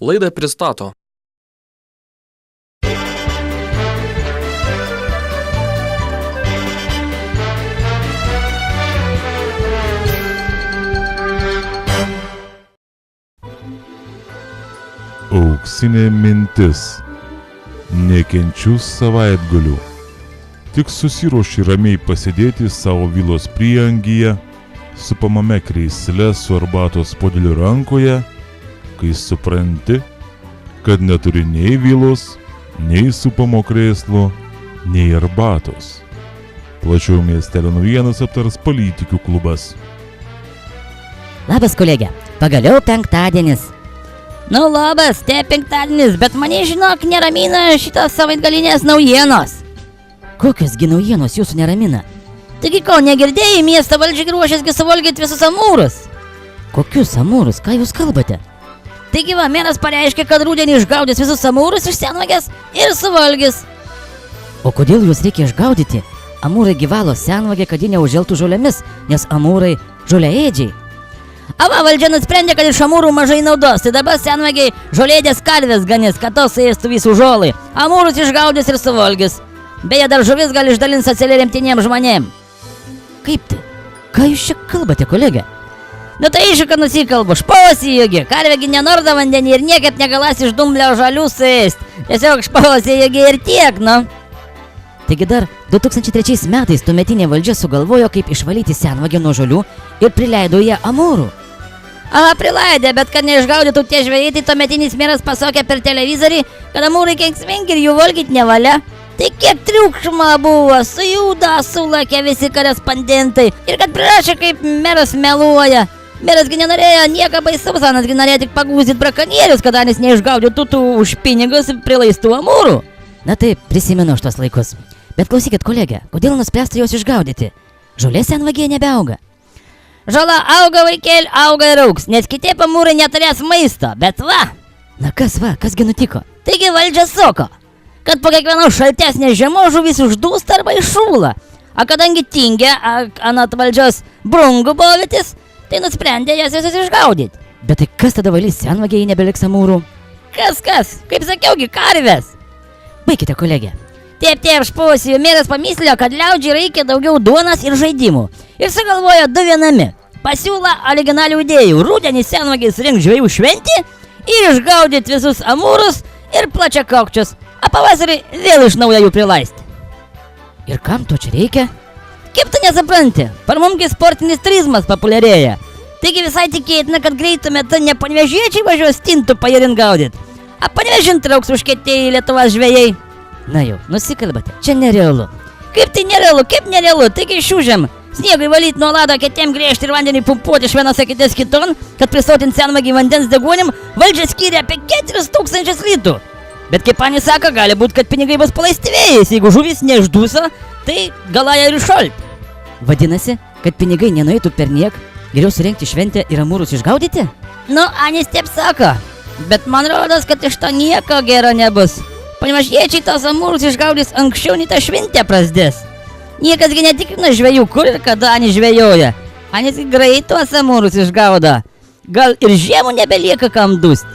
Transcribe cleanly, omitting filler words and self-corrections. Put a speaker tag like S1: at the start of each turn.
S1: Laidą pristato
S2: Auksinė mintis. Nekenčiu savaitgalių. Tik susiruoši ramiai pasėdėti savo vilos prieangyje, su pamame kreisle su arbatos puodeliu rankoje, kai supranti, kad neturi nei vilos, nei supamo krėslo, nei arbatos. Plačiau miestelio naujienas aptars Politikių klubas.
S3: Labas, kolegė. Pagaliau penktadienis.
S4: Nu labas, te penktadienis, bet mane, žinok, neramina šitos savaitgalinės naujienos.
S3: Kokios gi naujienos jūsų neramina?
S4: Taigi ko, negirdėjai, miesto valdžia ruošiasi suvalgyti visus amūrus?
S3: Kokius amūrus? Ką jūs kalbate?
S4: Taigi va, meras pareiškė, kad rudenį išgaudys visus amūrus iš senvagės ir suvalgys.
S3: O kodėl jūs reikia išgaudyti? Amūrai gyvalo senvagė, kad ji neužželtų žolėmis, nes amūrai žolėėdžiai.
S4: Ava valdžia nusprendė, kad iš amūrų mažai naudos, tai dabar senvagiai žolėdės karvės ganys, kad tos ėstų visų žolai. Amūrus išgaudys ir suvalgys. Beje, dar žuvis gali išdalinti socialiai remtiniem žmonėm.
S3: Kaip tai? Ką jūs čia kalbate, kolegė?
S4: Nu tai aišku, kad nusikalbu, špausi jogi, karvėgi nenorda vandenį ir niekaip negalas iš dumblio žalių suėst. Tiesiog špausi jogi ir tiek, nu.
S3: Taigi dar 2003 metais tuometinė valdžia sugalvojo, kaip išvalyti senvagę nuo žolių ir prileido ją amūrų.
S4: Aha, prilaidė, bet kad neišgaudytų tie žvejai, tai tuometinis meras pasakė per televizorių, kad amūrai kenksmingi ir jų valgyti nevalia. Tai kiek triukšmo buvo, sujuda, sulakė visi korespondentai ir kad prirašė, kaip meras meluoja. Merasgi nenorėjo nieko baisaus, anasgi norėjo tik pagūzyti brakonierius, kadangi neišgaudytų tų už pinigus prileistų amūrų.
S3: Na taip, prisimenu šitos laikus. Bet klausykit, kolegė, kodėl nuspręsta juos išgaudyti? Žolė senvagėje nebeauga.
S4: Žala auga, vaikėl, auga ir augs, nes kiti amūrai neturės maisto, bet va.
S3: Na kasgi nutiko?
S4: Taigi valdžia sako, kad po kiekvienos šaltesnės žiemos žuvis uždūsta arba iššūla. O kadangi tingia, anot valdžios brungų bovytis, tai nusprendė jas visus išgaudyti.
S3: Bet tai kas tada valys senvagėje nebeliks amūrų?
S4: Kas, kaip sakiaugi, karvės.
S3: Baikite, kolegė.
S4: Taip, špausiu, meras pamyslėjo, kad liaudžiai reikia daugiau duonos ir žaidimų. Ir sugalvojo du vienami. Pasiūla originalių idėjų. Rudenį senvagiai surinks žvejų šventį ir išgaudyti visus amūrus ir plačiakakčius. O pavasarį vėl iš naujo jų prilaisti.
S3: Ir kam to čia reikia?
S4: Kaip tu nesupranti? Par mumgi sportinis turizmas populiarėja. Taigi visai tikėtina, kad greitu metu ne panevėžiečiai važiuos stintų pairin gaudyti. O Panevėžin trauks užkietėjai Lietuvos žvejai.
S3: Na jau, nusikalbate, čia nerealu.
S4: Kaip tai nerealu, kaip nerealu, taigi šiūžiam. Sniegui valyti nuo lado, kitiem griežti ir vandenį pumpuoti iš vienos akitės kiton, kad prisotinti senvagį vandens deguonim, valdžia skyrė apie 4000 litrų. Bet kaip pani sako, gali būti, kad pinigai bus paleisti vėjais, jeigu žuvis neišdūso, tai galaja ir iššalt.
S3: Vadinasi, kad pinigai nenueitų per niek, geriau surengti šventę ir amūrus išgaudyti?
S4: Nu, Anis taip sako, bet man rodos, kad iš to nieko gero nebus. Panevėžiečiai tos amūrus išgaudys anksčiau, nei ta šventė prasidės. Niekasgi netikrina žvejų, kur ir kada Anis žvejoja. Anis greit tuos amūrus išgaudo. Gal ir žiemų nebelieka kam dūst.